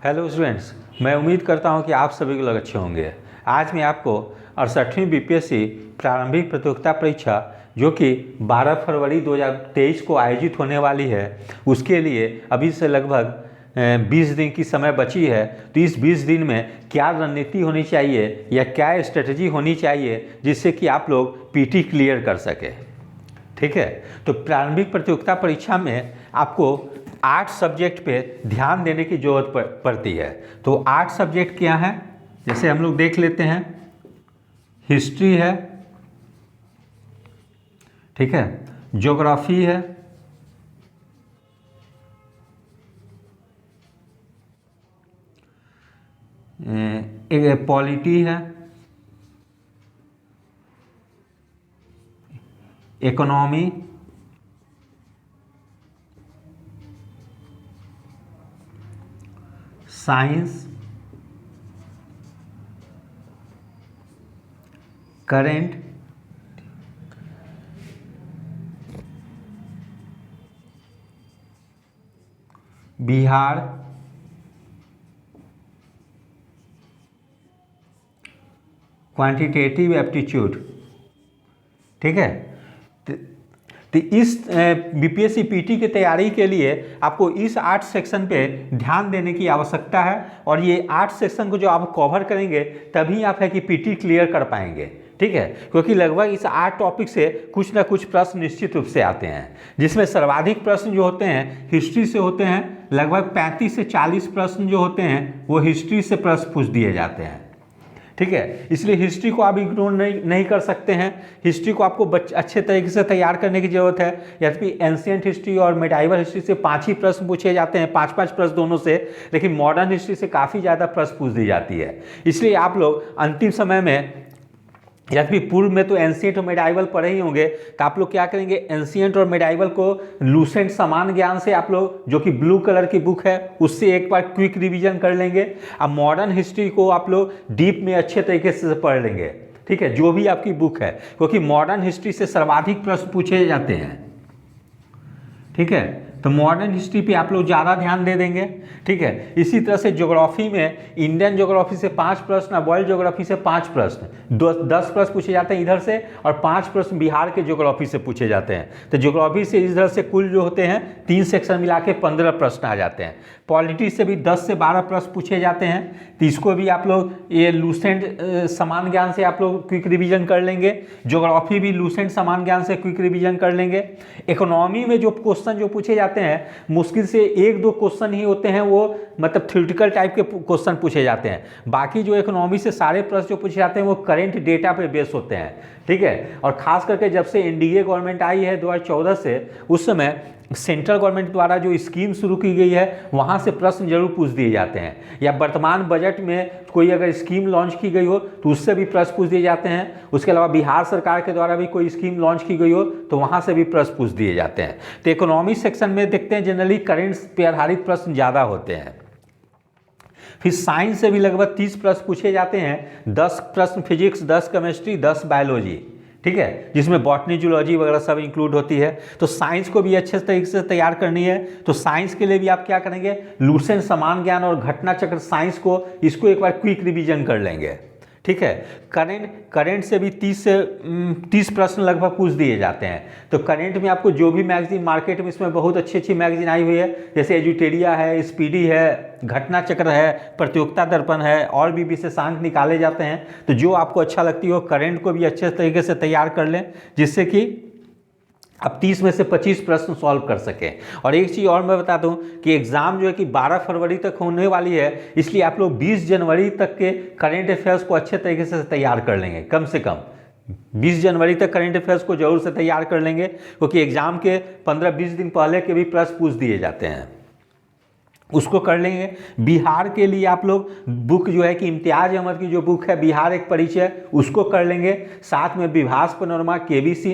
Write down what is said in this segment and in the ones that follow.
Hello students, मैं उम्मीद करता हूं कि आप सभी लोग अच्छे होंगे। आज मैं आपको 68वीं बीपीएससी प्रारंभिक प्रतियोगिता परीक्षा जो कि 12 फरवरी 2023 को आयोजित होने वाली है, उसके लिए अभी से लगभग 20 दिन की समय बची है। तो इस 20 दिन में क्या रणनीति होनी चाहिए या क्या स्ट्रेटजी होनी चाहिए जिससे कि आप लोग पीटी क्लियर कर सके। ठीक है, तो प्रारंभिक प्रतियोगिता परीक्षा में आपको 8 सब्जेक्ट पे ध्यान देने की जरूरत पड़ती है। तो 8 सब्जेक्ट क्या हैं, जैसे हम लोग देख लेते हैं। हिस्ट्री है, ठीक है, ज्योग्राफी है, पॉलिटी है, economy, science, current, Bihar, quantitative aptitude. ठीक है, तो इस बीपीएससी पीटी की तैयारी के लिए आपको इस 8 सेक्शन पे ध्यान देने की आवश्यकता है। और ये 8 सेक्शन को जो आप कवर करेंगे तभी आप है कि पीटी क्लियर कर पाएंगे। ठीक है, क्योंकि लगभग इस 8 टॉपिक से कुछ ना कुछ प्रश्न निश्चित रूप से आते हैं, जिसमें सर्वाधिक प्रश्न जो होते हैं हिस्ट्री से होते हैं। लगभग 35 से 40 प्रश्न जो होते हैं वो हिस्ट्री से प्रश्न पूछ दिए जाते हैं। ठीक है, इसलिए हिस्ट्री को आप इग्नोर नहीं कर सकते हैं। हिस्ट्री को आपको अच्छे तरीके से तैयार करने की जरूरत है। यद्यपि एंशिएंट हिस्ट्री और मेडाइवल हिस्ट्री से 5 ही प्रश्न पूछे जाते हैं, 5-5 प्रश्न दोनों से, लेकिन मॉडर्न हिस्ट्री से काफ़ी ज़्यादा प्रश्न पूछ दी जाती है। इसलिए आप लोग अंतिम समय में, यद्यपि पूर्व में तो एंशिएंट और मेडाइवल पढ़े ही होंगे, तो आप लोग क्या करेंगे, एंशिएंट और मेडाइवल को लूसेंट समान ज्ञान से आप लोग, जो कि ब्लू कलर की बुक है, उससे एक बार क्विक रिवीजन कर लेंगे। अब मॉडर्न हिस्ट्री को आप लोग डीप में अच्छे तरीके से पढ़ लेंगे। ठीक है, जो भी आपकी बुक है, क्योंकि मॉडर्न हिस्ट्री से सर्वाधिक प्रश्न पूछे जाते हैं। ठीक है, तो मॉडर्न हिस्ट्री पे आप लोग ज़्यादा ध्यान दे देंगे। ठीक है, इसी तरह से ज्योग्राफी में इंडियन ज्योग्राफी से 5 प्रश्न, वर्ल्ड ज्योग्राफी से 5 प्रश्न, 10 प्रश्न पूछे जाते हैं इधर से, और 5 प्रश्न बिहार के ज्योग्राफी से पूछे जाते हैं। तो ज्योग्राफी से इधर से कुल जो होते हैं 3 सेक्शन मिला के 15 प्रश्न आ जाते हैं। पॉलिटी से भी 10 से 12 प्रश्न पूछे जाते हैं, तो इसको भी आप लोग ये लूसेंट समान ज्ञान से आप लोग क्विक रिवीजन कर लेंगे। ज्योग्राफी भी लूसेंट समान ज्ञान से क्विक रिवीजन कर लेंगे। इकोनॉमी में जो क्वेश्चन जो पूछे जाते हैं, मुश्किल से 1-2 क्वेश्चन ही होते हैं, वो मतलब थ्योरेटिकल टाइप के क्वेश्चन पूछे जाते हैं। बाकी जो इकोनॉमी से सारे प्रश्न जो पूछे जाते हैं वो करंट डेटा पे बेस होते हैं। ठीक है, और खास करके जब से एनडीए गवर्नमेंट आई है 2014 से, उस समय सेंट्रल गवर्नमेंट द्वारा जो स्कीम शुरू की गई है वहाँ से प्रश्न जरूर पूछ दिए जाते हैं, या वर्तमान बजट में कोई अगर स्कीम लॉन्च की गई हो तो उससे भी प्रश्न पूछ दिए जाते हैं। उसके अलावा बिहार सरकार के द्वारा भी कोई स्कीम लॉन्च की गई हो तो वहाँ से भी प्रश्न पूछ दिए जाते हैं। तो इकोनॉमी सेक्शन में देखते हैं जनरली करेंट्स पे आधारित प्रश्न ज़्यादा होते हैं। फिर साइंस से भी लगभग 30 प्रश्न पूछे जाते हैं, 10 प्रश्न फिजिक्स, 10 केमिस्ट्री, 10 बायोलॉजी। ठीक है, जिसमें बॉटनी, जूलॉजी वगैरह सब इंक्लूड होती है। तो साइंस को भी अच्छे तरीके से तैयार करनी है। तो साइंस के लिए भी आप क्या करेंगे, लूसेंट समान ज्ञान और घटना चक्र साइंस को, इसको एक बार क्विक रिवीजन कर लेंगे। ठीक है, करंट से भी 30 प्रश्न लगभग पूछ दिए जाते हैं। तो करंट में आपको जो भी मैगजीन मार्केट में, इसमें बहुत अच्छी मैगजीन आई हुई है, जैसे एजुटेरिया है, स्पीडी है, घटना चक्र है, प्रतियोगिता दर्पण है, और भी विशेषांक निकाले जाते हैं। तो जो आपको अच्छा लगती हो, करंट को भी अच्छे तरीके से तैयार कर लें, जिससे कि अब 30 में से 25 प्रश्न सॉल्व कर सकें। और एक चीज़ और मैं बता दूं कि एग्ज़ाम जो है कि 12 फरवरी तक होने वाली है, इसलिए आप लोग 20 जनवरी तक के करेंट अफेयर्स को अच्छे तरीके से तैयार कर लेंगे। कम से कम 20 जनवरी तक करेंट अफेयर्स को जरूर से तैयार कर लेंगे, क्योंकि एग्ज़ाम के 15-20 दिन पहले के भी प्रश्न पूछ दिए जाते हैं, उसको कर लेंगे। बिहार के लिए आप लोग बुक जो है कि इम्तियाज अहमद की जो बुक है बिहार एक परिचय, उसको कर लेंगे। साथ में विभास पनोरमा, केबीसी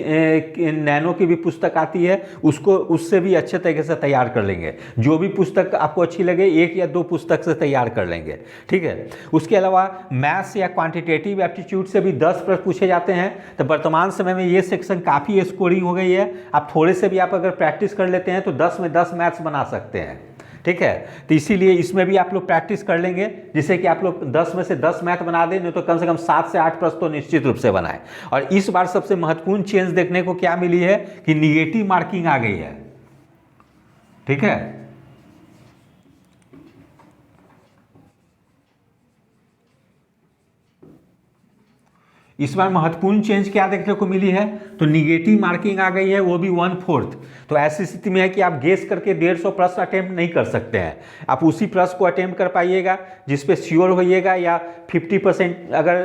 नैनो की भी पुस्तक आती है, उसको उससे भी अच्छे तरीके से तैयार कर लेंगे। जो भी पुस्तक आपको अच्छी लगे 1 या 2 पुस्तक से तैयार कर लेंगे। ठीक है, उसके अलावा मैथ्स या क्वांटिटेटिव एप्टीट्यूड से भी 10 प्रश्न पूछे जाते हैं। तो वर्तमान समय में ये सेक्शन काफ़ी स्कोरिंग हो गई है। आप थोड़े से भी आप अगर प्रैक्टिस कर लेते हैं तो 10 में 10 मैथ्स बना सकते हैं। ठीक है। तो इसीलिए इसमें भी आप लोग प्रैक्टिस कर लेंगे, जिससे कि आप लोग 10 में से 10 मैथ बना दें, नहीं तो कम से कम 7 से 8 प्रश्न तो निश्चित रूप से बनाएं। और इस बार सबसे महत्वपूर्ण चेंज देखने को क्या मिली है कि निगेटिव मार्किंग आ गई है, ठीक है। इस बार महत्वपूर्ण चेंज क्या देखने को मिली है, तो निगेटिव मार्किंग आ गई है, वो भी 1/4। तो ऐसी स्थिति में है कि आप गेस करके 150 प्रश्न अटेम्प्ट नहीं कर सकते हैं, आप उसी प्रश्न को अटेम्प्ट कर पाइएगा जिस पे श्योर होइएगा, या 50% अगर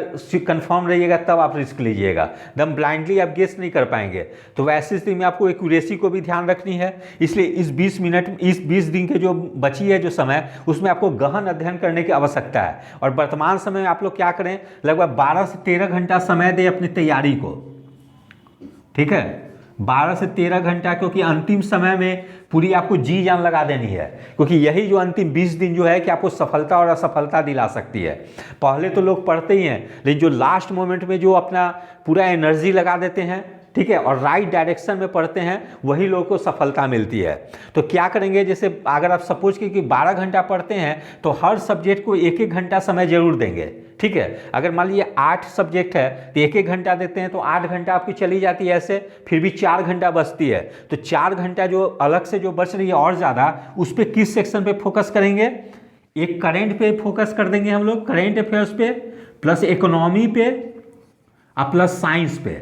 कंफर्म रहिएगा तब आप रिस्क लीजिएगा, एकदम ब्लाइंडली आप गेस नहीं कर पाएंगे। तो वैसी स्थिति में आपको एक्यूरेसी को भी ध्यान रखनी है। इसलिए इस 20 दिन के जो बची है जो समय, उसमें आपको गहन अध्ययन करने की आवश्यकता है। और वर्तमान समय में आप लोग क्या करें, लगभग 12 से 13 घंटा समय दें अपनी तैयारी को, ठीक है। 12 से 13 घंटा, क्योंकि अंतिम समय में पूरी आपको जी जान लगा देनी है, क्योंकि यही जो अंतिम 20 दिन जो है कि आपको सफलता और असफलता दिला सकती है। पहले तो लोग पढ़ते ही हैं, लेकिन जो लास्ट मोमेंट में जो अपना पूरा एनर्जी लगा देते हैं, ठीक है, और राइट डायरेक्शन में पढ़ते हैं, वही लोगों को सफलता मिलती है। तो क्या करेंगे, जैसे अगर आप सपोज कि 12 घंटा पढ़ते हैं तो हर सब्जेक्ट को 1-1 घंटा समय जरूर देंगे, ठीक है। अगर मान लीजिए 8 सब्जेक्ट है तो 1-1 घंटा देते हैं, तो 8 घंटा आपकी चली जाती है ऐसे, फिर भी 4 घंटा बचती है। तो 4 घंटा जो अलग से जो बच रही है और ज़्यादा, उस पर किस सेक्शन पे फोकस करेंगे, एक करेंट पे फोकस कर देंगे हम लोग, करेंट अफेयर्स पे, प्लस इकोनॉमी पे और प्लस साइंस पे,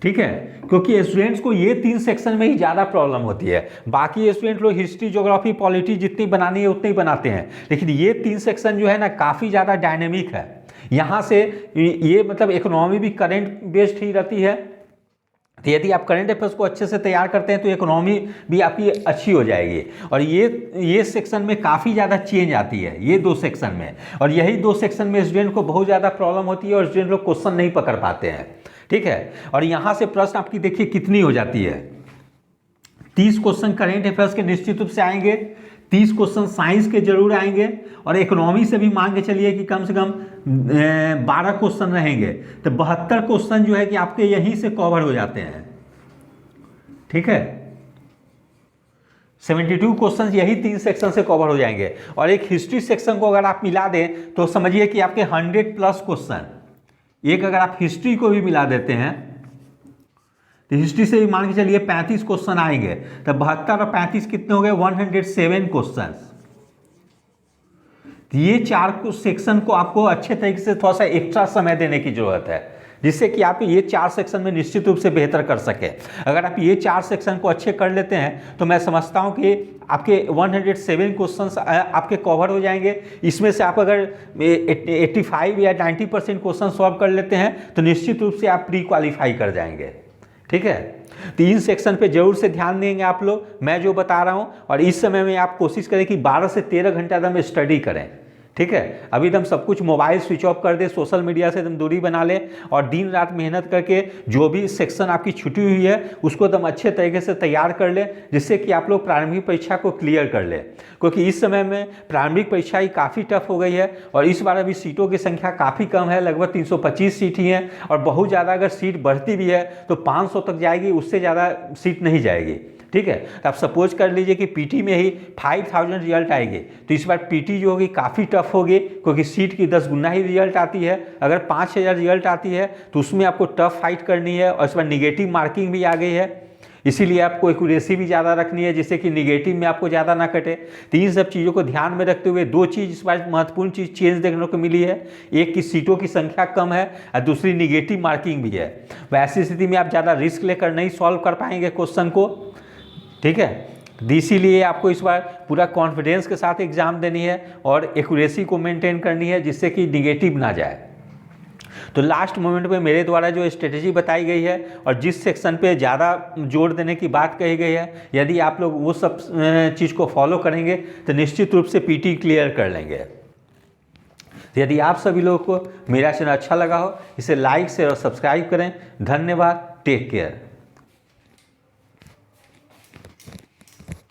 ठीक है। क्योंकि स्टूडेंट्स को ये 3 सेक्शन में ही ज़्यादा प्रॉब्लम होती है। बाकी स्टूडेंट लोग हिस्ट्री, ज्योग्राफी, पॉलिटी जितनी बनानी है उतनी बनाते हैं, लेकिन ये 3 सेक्शन जो है ना काफ़ी ज़्यादा डायनेमिक है। यहाँ से ये मतलब इकोनॉमी भी करेंट बेस्ड ही रहती है, तो यदि आप करंट अफेयर्स को अच्छे से तैयार करते हैं तो इकोनॉमी भी आपकी अच्छी हो जाएगी। और ये सेक्शन में काफ़ी ज़्यादा चेंज आती है, ये 2 सेक्शन में, और यही 2 सेक्शन में स्टूडेंट को बहुत ज़्यादा प्रॉब्लम होती है और स्टूडेंट लोग क्वेश्चन नहीं पकड़ पाते हैं, ठीक है। और यहाँ से प्रश्न आपकी देखिए कितनी हो जाती है, 30 क्वेश्चन करेंट अफेयर्स के निश्चित रूप से आएंगे, 30 क्वेश्चन साइंस के जरूर आएंगे, और इकोनॉमी से भी मान के चलिए कि कम से कम 12 क्वेश्चन रहेंगे। तो 72 क्वेश्चन जो है कि आपके यहीं से कवर हो जाते हैं, ठीक है। 72 क्वेश्चन यही 3 सेक्शन से कवर हो जाएंगे। और एक हिस्ट्री सेक्शन को अगर आप मिला दें तो समझिए कि आपके 100+ क्वेश्चन, एक अगर आप हिस्ट्री को भी मिला देते हैं तो हिस्ट्री से भी मान के चलिए 35 क्वेश्चन आएंगे। तो 72 और 35 कितने हो गए, 107 क्वेश्चन। ये 4 सेक्शन को आपको अच्छे तरीके से थोड़ा सा एक्स्ट्रा समय देने की जरूरत है, जिससे कि आप ये 4 सेक्शन में निश्चित रूप से बेहतर कर सके। अगर आप ये 4 सेक्शन को अच्छे कर लेते हैं तो मैं समझता हूं कि आपके 107 क्वेश्चंस आपके कवर हो जाएंगे। इसमें से आप अगर 85 या 90% क्वेश्चन सॉल्व कर लेते हैं तो निश्चित रूप से आप प्री क्वालिफाई कर जाएंगे, ठीक है। 3 सेक्शन पे जरूर से ध्यान देंगे आप लोग, मैं जो बता रहा हूं। और इस समय में आप कोशिश करें कि 12 से 13 घंटा एकदम स्टडी करें, ठीक है। अभी एकदम सब कुछ मोबाइल स्विच ऑफ कर दे, सोशल मीडिया से एकदम दूरी बना ले, और दिन रात मेहनत करके जो भी सेक्शन आपकी छुट्टी हुई है उसको एकदम अच्छे तरीके से तैयार कर ले, जिससे कि आप लोग प्रारंभिक परीक्षा को क्लियर कर ले। क्योंकि इस समय में प्रारंभिक परीक्षा ही काफ़ी टफ हो गई है, और इस बार अभी सीटों की संख्या काफ़ी कम है, लगभग 325 सीट ही हैं। और बहुत ज़्यादा अगर सीट बढ़ती भी है तो 500 तक जाएगी, उससे ज़्यादा सीट नहीं जाएगी, ठीक है। तो आप सपोज कर लीजिए कि पीटी में ही 5000 रिजल्ट आएगी, तो इस बार पीटी जो होगी काफ़ी टफ होगी, क्योंकि सीट की 10 गुना ही रिजल्ट आती है। अगर 5000 रिजल्ट आती है तो उसमें आपको टफ फाइट करनी है, और इस बार निगेटिव मार्किंग भी आ गई है, इसीलिए आपको एक्यूरेसी भी ज़्यादा रखनी है, जिससे कि निगेटिव में आपको ज़्यादा ना कटे। तो इन सब चीज़ों को ध्यान में रखते हुए 2 चीज़ इस बार महत्वपूर्ण चीज़ चेंज देखने को मिली है, एक की सीटों की संख्या कम है और दूसरी निगेटिव मार्किंग भी है। वैसी स्थिति में आप ज़्यादा रिस्क लेकर नहीं सॉल्व कर पाएंगे क्वेश्चन को, ठीक है। इसीलिए आपको इस बार पूरा कॉन्फिडेंस के साथ एग्जाम देनी है और एक्यूरेसी को मेंटेन करनी है, जिससे कि निगेटिव ना जाए। तो लास्ट मोमेंट में मेरे द्वारा जो स्ट्रेटेजी बताई गई है और जिस सेक्शन पे ज़्यादा जोर देने की बात कही गई है, यदि आप लोग वो सब चीज़ को फॉलो करेंगे तो निश्चित रूप से पीटी क्लियर कर लेंगे। यदि आप सभी लोगों को मेरा चैनल अच्छा लगा हो, इसे लाइक शेयर और सब्सक्राइब करें। धन्यवाद, टेक केयर।